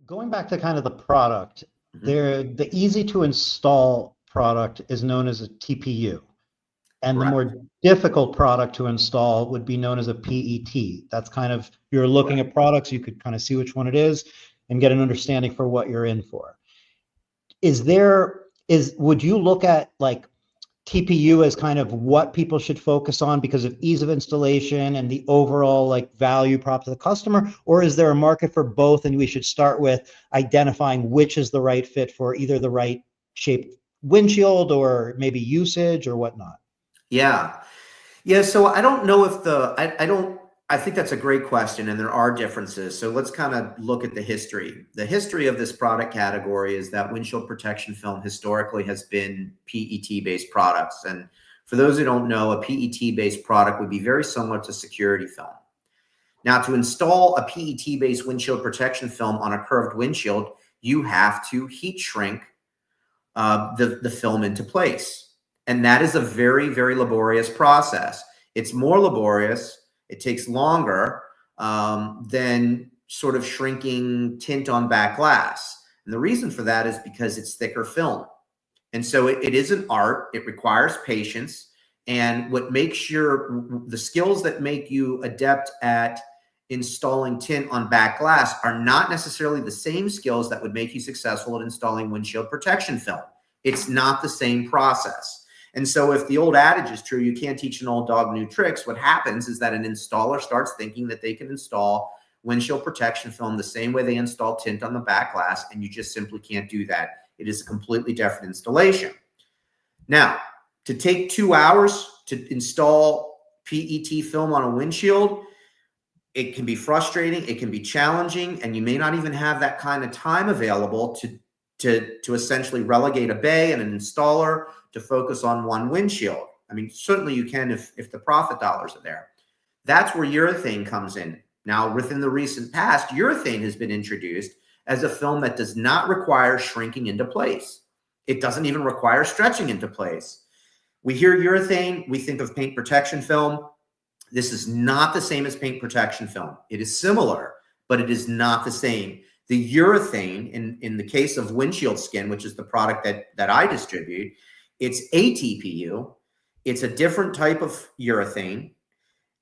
Going back to kind of the product, Mhm. the easy to install product is known as a TPU, and the Correct. more difficult product to install would be known as a PET. That's kind of, you're looking Correct. at products, you could kind of see which one it is and get an understanding for what you're in for. Would you look at like TPU as kind of what people should focus on because of ease of installation and the overall like value prop to the customer? Or is there a market for both and we should start with identifying which is the right fit for either the right shaped windshield or maybe usage or whatnot? Yeah. Yeah. So I don't know if I don't, I think that's a great question and there are differences. So let's kind of look at the history. The history of this product category is that windshield protection film historically has been PET based products. And for those who don't know, a PET based product would be very similar to security film. Now, to install a PET based windshield protection film on a curved windshield, you have to heat shrink the film into place. And that is a very, very laborious process. It's more laborious, it takes longer than sort of shrinking tint on back glass. And the reason for that is because it's thicker film. And so it is an art, it requires patience. And what makes the skills that make you adept at installing tint on back glass are not necessarily the same skills that would make you successful at installing windshield protection film. It's not the same process. And so if the old adage is true, you can't teach an old dog new tricks, what happens is that an installer starts thinking that they can install windshield protection film the same way they install tint on the back glass, and you just simply can't do that. It is a completely different installation. Now, to take 2 hours to install PET film on a windshield, it can be frustrating, it can be challenging, and you may not even have that kind of time available to essentially relegate a bay and an installer to focus on one windshield. I mean, certainly you can if the profit dollars are there. That's where urethane comes in. Now, within the recent past, urethane has been introduced as a film that does not require shrinking into place. It doesn't even require stretching into place. We hear urethane, we think of paint protection film. This is not the same as paint protection film. It is similar, but it is not the same. The urethane, in the case of windshield skin, which is the product that I distribute, it's a TPU. It's a different type of urethane,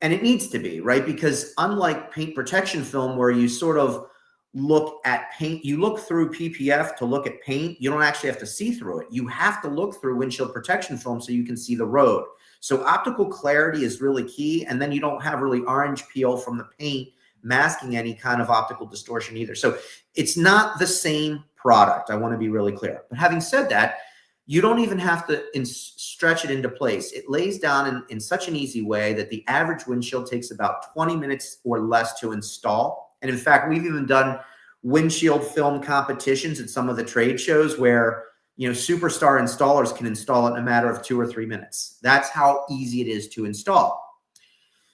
and it needs to be, right? Because unlike paint protection film, where you sort of look at paint, you look through PPF to look at paint, you don't actually have to see through it. You have to look through windshield protection film so you can see the road. So optical clarity is really key, and then you don't have really orange peel from the paint masking any kind of optical distortion either. So it's not the same product. I want to be really clear. But having said that, you don't even have to stretch it into place. It lays down in such an easy way that the average windshield takes about 20 minutes or less to install. And in fact, we've even done windshield film competitions at some of the trade shows where, you know, superstar installers can install it in a matter of 2 or 3 minutes. That's how easy it is to install.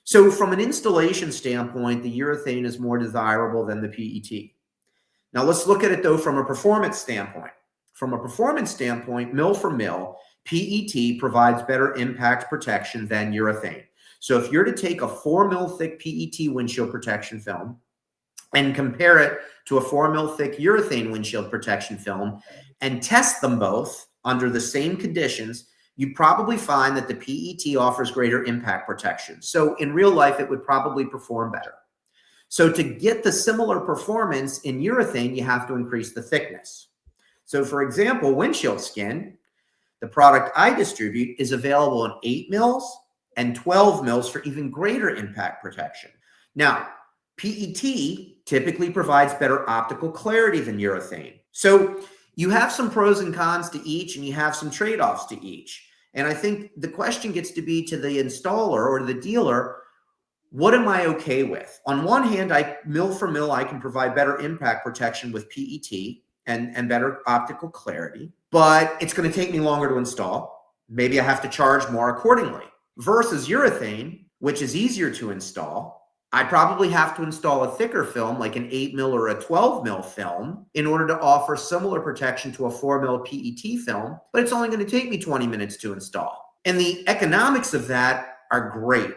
So from an installation standpoint, the urethane is more desirable than the PET. Now let's look at it though from a performance standpoint. From a performance standpoint, mil for mil, PET provides better impact protection than urethane. So if you're to take a 4 mil thick PET windshield protection film and compare it to a 4 mil thick urethane windshield protection film and test them both under the same conditions, you probably find that the PET offers greater impact protection. So in real life, it would probably perform better. So to get the similar performance in urethane, you have to increase the thickness. So for example, windshield skin, the product I distribute, is available in 8 mils and 12 mils for even greater impact protection. Now, PET typically provides better optical clarity than urethane. So you have some pros and cons to each, and you have some trade-offs to each. And I think the question gets to be to the installer or the dealer, what am I okay with? On one hand, mil for mil, I can provide better impact protection with PET and better optical clarity, but it's going to take me longer to install. Maybe I have to charge more accordingly. Versus urethane, which is easier to install, I probably have to install a thicker film like an 8 mil or a 12 mil film in order to offer similar protection to a 4 mil PET film, but it's only going to take me 20 minutes to install. And the economics of that are great.